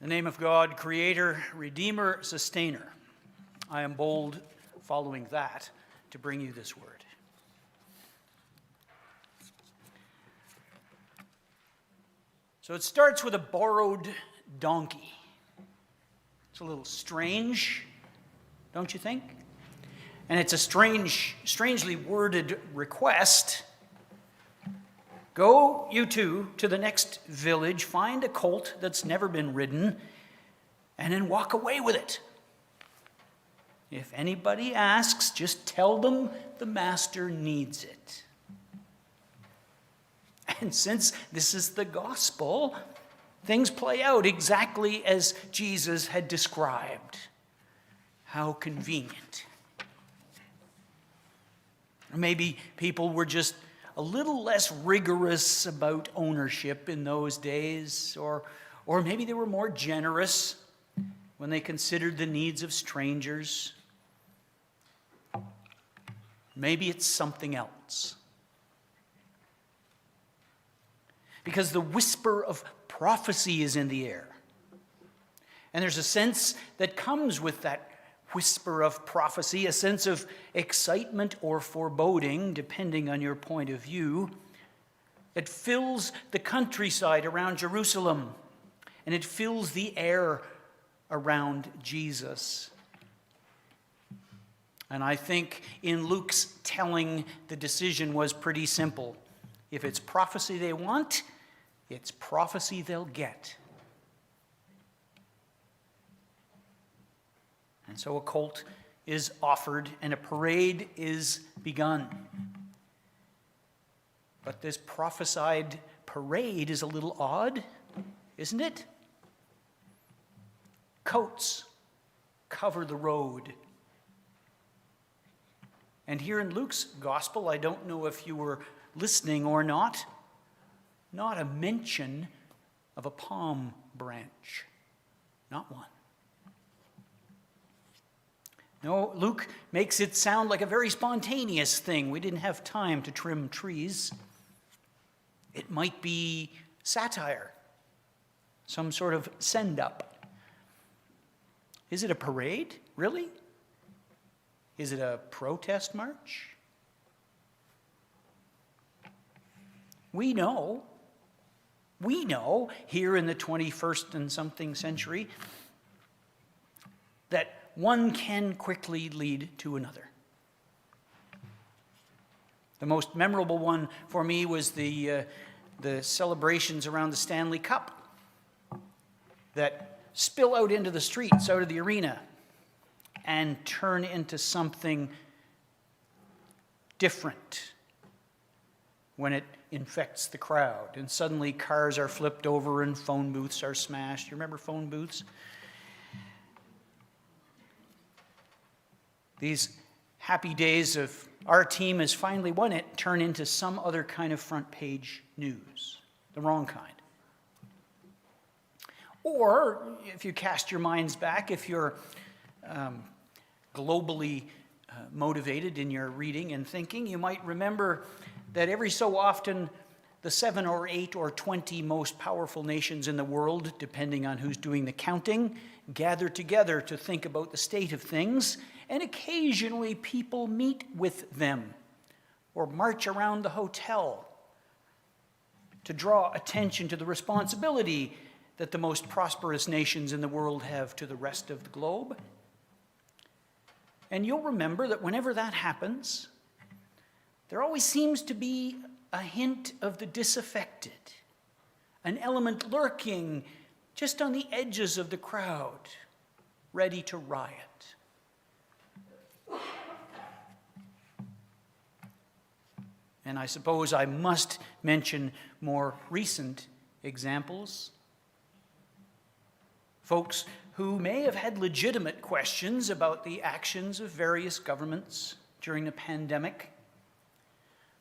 In the name of God, Creator, Redeemer, Sustainer, I am bold, following that, to bring you this word. So it starts with a borrowed donkey. It's a little strange, don't you think? And it's a strangely worded request. Go, you two, to the next village, find a colt that's never been ridden, and then walk away with it. If anybody asks, just tell them the master needs it. And since this is the gospel, things play out exactly as Jesus had described. How convenient. Maybe people were just a little less rigorous about ownership in those days, or maybe they were more generous when they considered the needs of strangers. Maybe it's something else. Because the whisper of prophecy is in the air. And there's a sense that comes with that whisper of prophecy, a sense of excitement or foreboding, depending on your point of view. It fills the countryside around Jerusalem, and it fills the air around Jesus. And I think in Luke's telling, the decision was pretty simple. If it's prophecy they want, it's prophecy they'll get. And so a colt is offered and a parade is begun. But this prophesied parade is a little odd, isn't it? Coats cover the road. And here in Luke's gospel, I don't know if you were listening or not a mention of a palm branch. Not one. No, Luke makes it sound like a very spontaneous thing. We didn't have time to trim trees. It might be satire, some sort of send-up. Is it a parade? Really? Is it a protest march? We know here in the 21st and something century that one can quickly lead to another. The most memorable one for me was the celebrations around the Stanley Cup that spill out into the streets, out of the arena, and turn into something different when it infects the crowd. And suddenly cars are flipped over and phone booths are smashed. You remember phone booths? These happy days of our team has finally won it turn into some other kind of front page news. The wrong kind. Or, if you cast your minds back, if you're globally motivated in your reading and thinking, you might remember that every so often the 7 or 8 or 20 most powerful nations in the world, depending on who's doing the counting, gather together to think about the state of things, and occasionally people meet with them or march around the hotel to draw attention to the responsibility that the most prosperous nations in the world have to the rest of the globe. And you'll remember that whenever that happens, there always seems to be a hint of the disaffected, an element lurking just on the edges of the crowd, ready to riot. And I suppose I must mention more recent examples. Folks who may have had legitimate questions about the actions of various governments during the pandemic,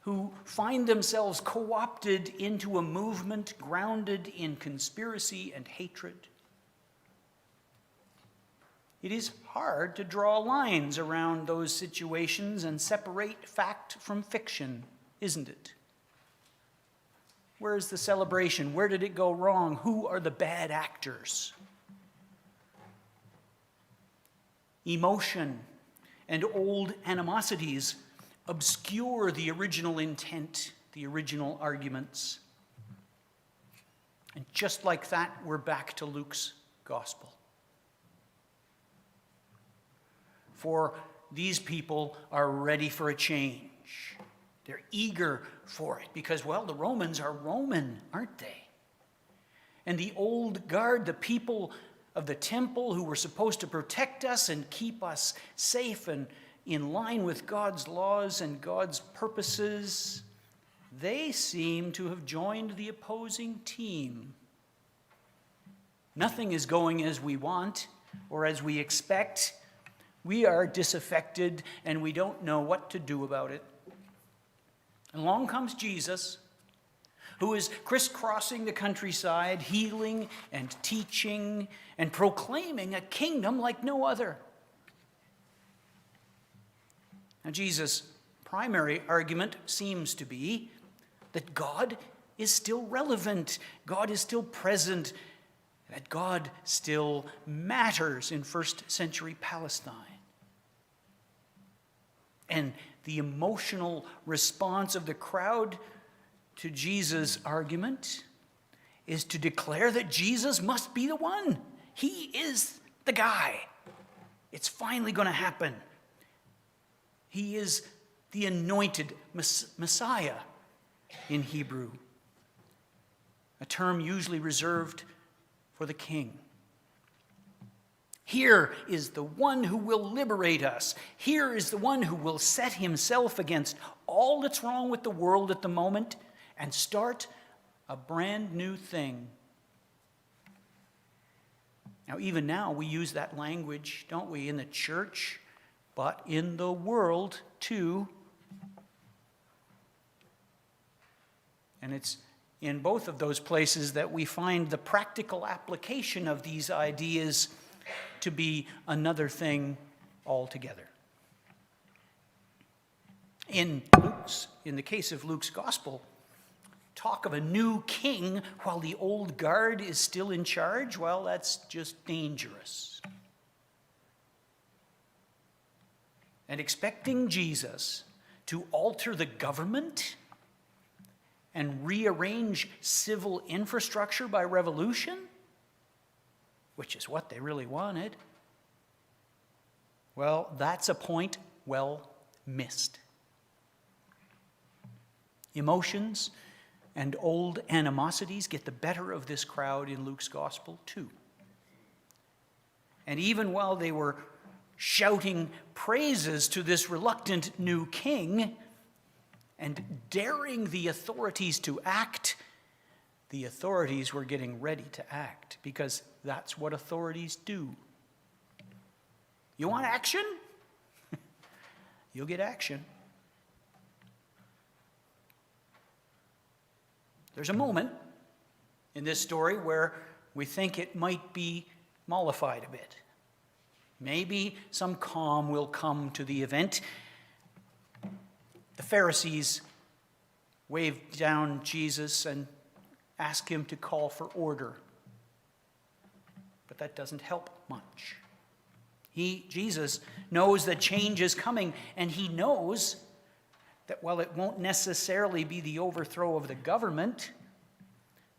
who find themselves co-opted into a movement grounded in conspiracy and hatred. It is hard to draw lines around those situations and separate fact from fiction, isn't it? Where's the celebration? Where did it go wrong? Who are the bad actors? emotion, and old animosities obscure the original intent, the original arguments. And just like that, we're back to Luke's gospel. For these people are ready for a change. They're eager for it because, well, the Romans are Roman, aren't they? And the old guard, the people of the temple who were supposed to protect us and keep us safe and in line with God's laws and God's purposes, they seem to have joined the opposing team. Nothing is going as we want or as we expect. We are disaffected and we don't know what to do about it. And along comes Jesus, who is crisscrossing the countryside, healing and teaching and proclaiming a kingdom like no other. Now, Jesus' primary argument seems to be that God is still relevant, God is still present, that God still matters in first century Palestine. And the emotional response of the crowd to Jesus' argument is to declare that Jesus must be the one. He is the guy. It's finally going to happen. He is the anointed Messiah in Hebrew, a term usually reserved for the king. Here is the one who will liberate us. Here is the one who will set himself against all that's wrong with the world at the moment and start a brand new thing. Now, even now, we use that language, don't we, in the church, but in the world too. And it's in both of those places that we find the practical application of these ideas to be another thing altogether. In the case of Luke's gospel, talk of a new king while the old guard is still in charge, well, that's just dangerous. And expecting Jesus to alter the government and rearrange civil infrastructure by revolution, which is what they really wanted, well, that's a point well missed. Emotions and old animosities get the better of this crowd in Luke's gospel too. And even while they were shouting praises to this reluctant new king and daring the authorities to act, the authorities were getting ready to act because that's what authorities do. You want action? You'll get action. There's a moment in this story where we think it might be mollified a bit. Maybe some calm will come to the event. The Pharisees wave down Jesus and ask him to call for order. But that doesn't help much. Jesus knows that change is coming, and he knows that while it won't necessarily be the overthrow of the government,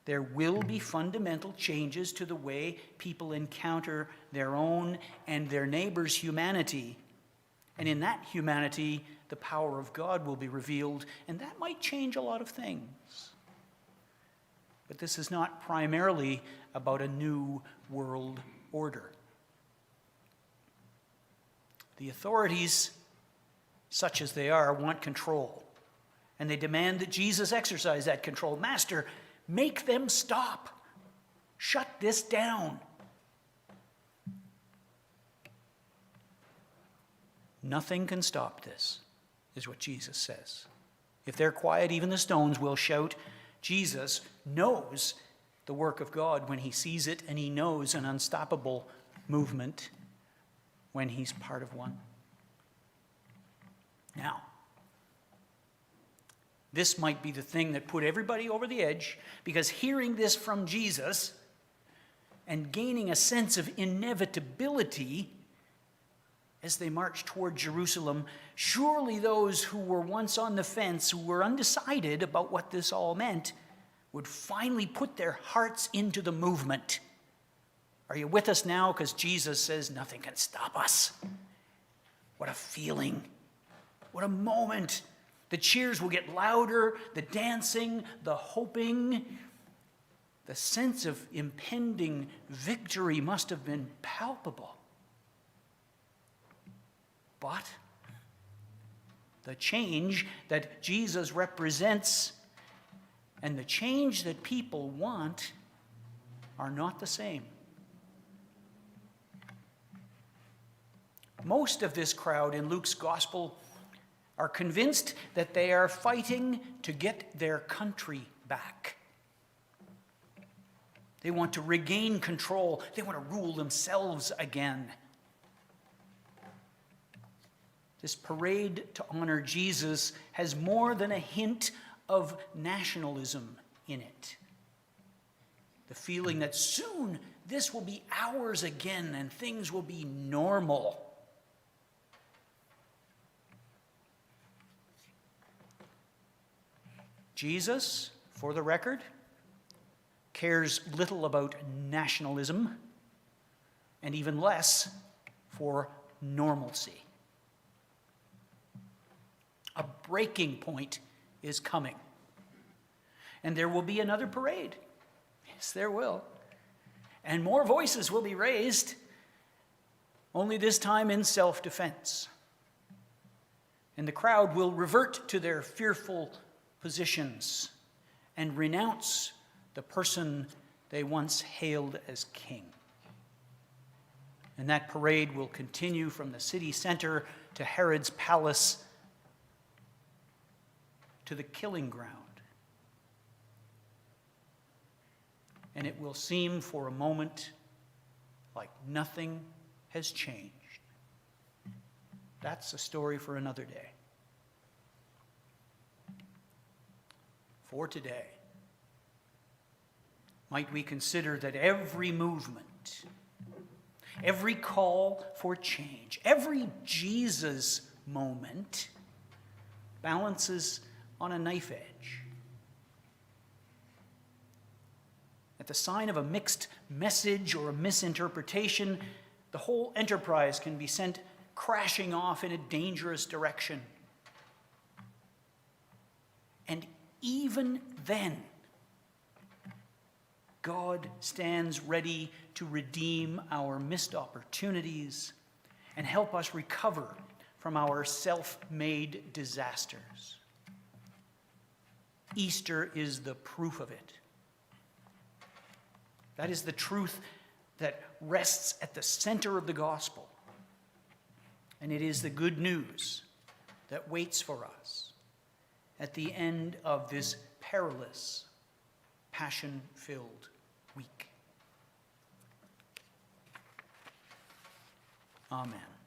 there will be fundamental changes to the way people encounter their own and their neighbor's humanity. And in that humanity, the power of God will be revealed, and that might change a lot of things. But this is not primarily about a new world order. The authorities, such as they are, want control, and they demand that Jesus exercise that control. Master, make them stop. Shut this down. Nothing can stop this, is what Jesus says. If they're quiet, even the stones will shout. Jesus knows the work of God when he sees it, and he knows an unstoppable movement when he's part of one. Now, this might be the thing that put everybody over the edge, because hearing this from Jesus and gaining a sense of inevitability as they march toward Jerusalem, surely those who were once on the fence, who were undecided about what this all meant, would finally put their hearts into the movement. Are you with us now? Because Jesus says nothing can stop us. What a feeling. What a moment. The cheers will get louder, the dancing, the hoping. The sense of impending victory must have been palpable. But the change that Jesus represents and the change that people want are not the same. Most of this crowd in Luke's gospel are convinced that they are fighting to get their country back. They want to regain control. They want to rule themselves again. This parade to honor Jesus has more than a hint of nationalism in it. The feeling that soon this will be ours again and things will be normal. Jesus, for the record, cares little about nationalism and even less for normalcy. A breaking point is coming. And there will be another parade. Yes, there will. And more voices will be raised, only this time in self-defense. And the crowd will revert to their fearful positions and renounce the person they once hailed as king. And that parade will continue from the city center to Herod's palace to the killing ground. And it will seem for a moment like nothing has changed. That's a story for another day. For today, might we consider that every movement, every call for change, every Jesus moment balances on a knife edge. At the sign of a mixed message or a misinterpretation, the whole enterprise can be sent crashing off in a dangerous direction. And even then, God stands ready to redeem our missed opportunities and help us recover from our self-made disasters. Easter is the proof of it. That is the truth that rests at the center of the gospel. And it is the good news that waits for us at the end of this perilous, passion-filled week. Amen.